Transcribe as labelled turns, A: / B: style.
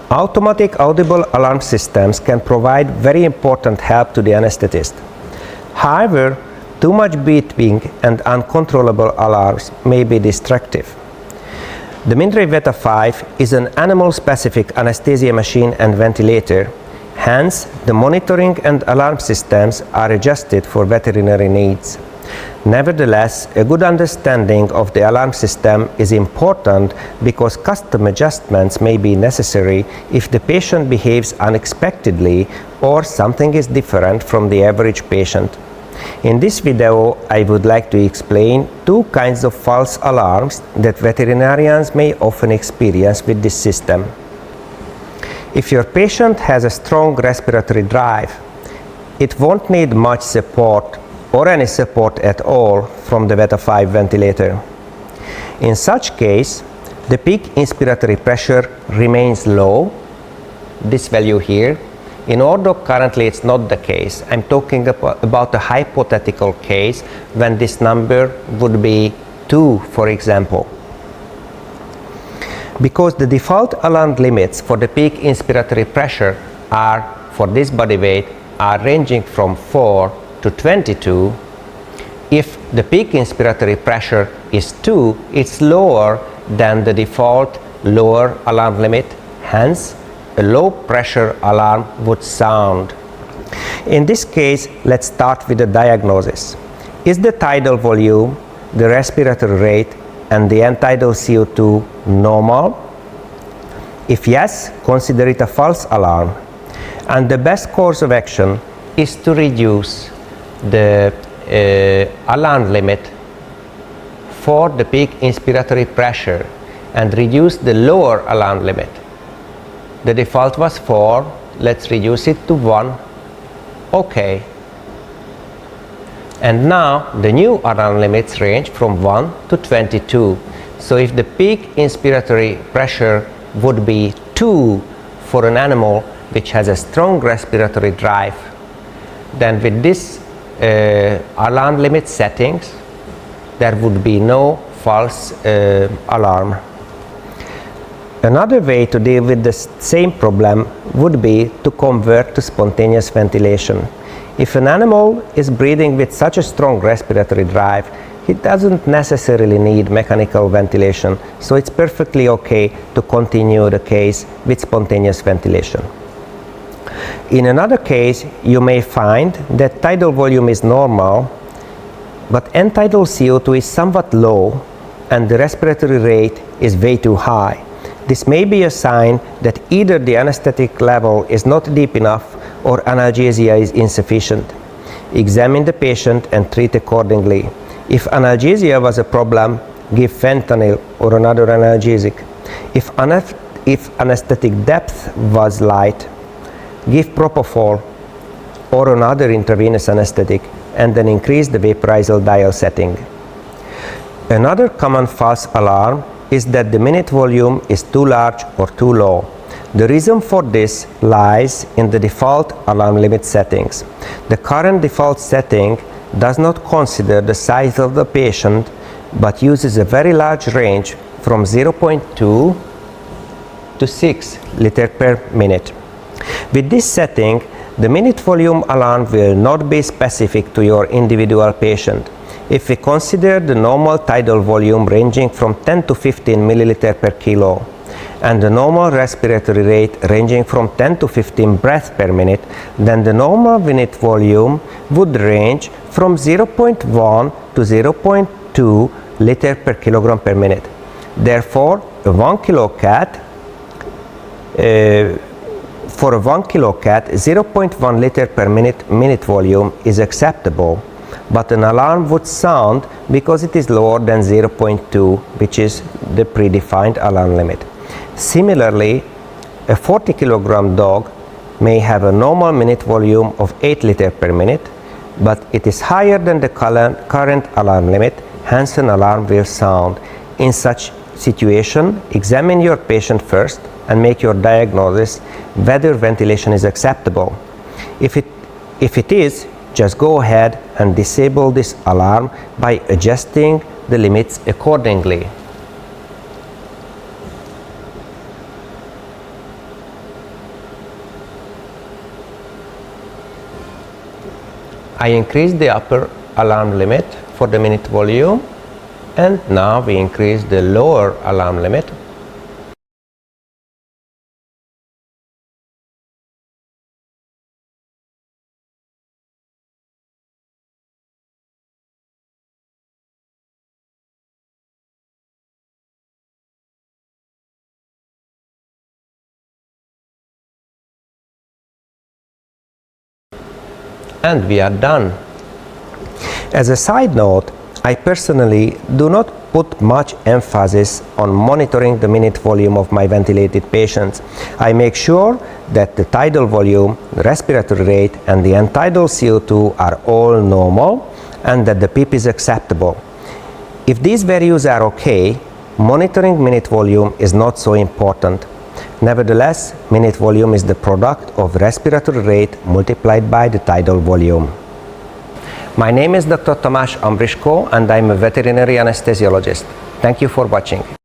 A: Automatic audible alarm systems can provide very important help to the anesthetist. However, too much beeping and uncontrollable alarms may be destructive. The Mindray Veta 5 is an animal-specific anesthesia machine and ventilator. Hence, the monitoring and alarm systems are adjusted for veterinary needs. Nevertheless, a good understanding of the alarm system is important because custom adjustments may be necessary if the patient behaves unexpectedly or something is different from the average patient. In this video, I would like to explain two kinds of false alarms that veterinarians may often experience with this system. If your patient has a strong respiratory drive, it won't need much support or any support at all from the Veta 5 ventilator. In such case, the peak inspiratory pressure remains low, this value here. In order, currently it's not the case. I'm talking about a hypothetical case when this number would be 2, for example. Because the default alarm limits for the peak inspiratory pressure are, for this body weight, are ranging from 4 to 22. If the peak inspiratory pressure is 2, it's lower than the default lower alarm limit. Hence, a low pressure alarm would sound. In this case, let's start with the diagnosis. Is the tidal volume, the respiratory rate, and the end tidal CO2 normal? If yes, consider it a false alarm. And the best course of action is to reduce the alarm limit for the peak inspiratory pressure and reduce the lower alarm limit. The default was 4, let's reduce it to 1. Okay. And now the new alarm limits range from 1 to 22. So if the peak inspiratory pressure would be 2 for an animal which has a strong respiratory drive, then with this alarm limit settings, there would be no false alarm. Another way to deal with the same problem would be to convert to spontaneous ventilation. If an animal is breathing with such a strong respiratory drive, it doesn't necessarily need mechanical ventilation, so it's perfectly okay to continue the case with spontaneous ventilation. In another case, you may find that tidal volume is normal, but end tidal CO2 is somewhat low and the respiratory rate is way too high. This may be a sign that either the anesthetic level is not deep enough or analgesia is insufficient. Examine the patient and treat accordingly. If analgesia was a problem, give fentanyl or another analgesic. If anesthetic depth was light, give propofol or another intravenous anesthetic and then increase the vaporizal dial setting. Another common false alarm is that the minute volume is too large or too low. The reason for this lies in the default alarm limit settings. The current default setting does not consider the size of the patient but uses a very large range from 0.2 to 6 liter per minute. With this setting, the minute volume alarm will not be specific to your individual patient. If we consider the normal tidal volume ranging from 10 to 15 milliliter per kilo and the normal respiratory rate ranging from 10 to 15 breaths per minute, then the normal minute volume would range from 0.1 to 0.2 liter per kilogram per minute. Therefore, for a 1 kilo cat, 0.1 liter per minute volume is acceptable, but an alarm would sound because it is lower than 0.2, which is the predefined alarm limit. Similarly, a 40 kilogram dog may have a normal minute volume of 8 liter per minute, but it is higher than the current alarm limit, hence an alarm will sound. In such situation, examine your patient first and make your diagnosis whether ventilation is acceptable. If it is, just go ahead and disable this alarm by adjusting the limits accordingly. I increased the upper alarm limit for the minute volume, and now we increase the lower alarm limit. And we are done. As a side note, I personally do not put much emphasis on monitoring the minute volume of my ventilated patients. I make sure that the tidal volume, the respiratory rate, and the end-tidal CO2 are all normal and that the PEEP is acceptable. If these values are okay, monitoring minute volume is not so important. Nevertheless, minute volume is the product of respiratory rate multiplied by the tidal volume. My name is Dr. Tamás Ambriskó and I'm a veterinary anesthesiologist. Thank you for watching.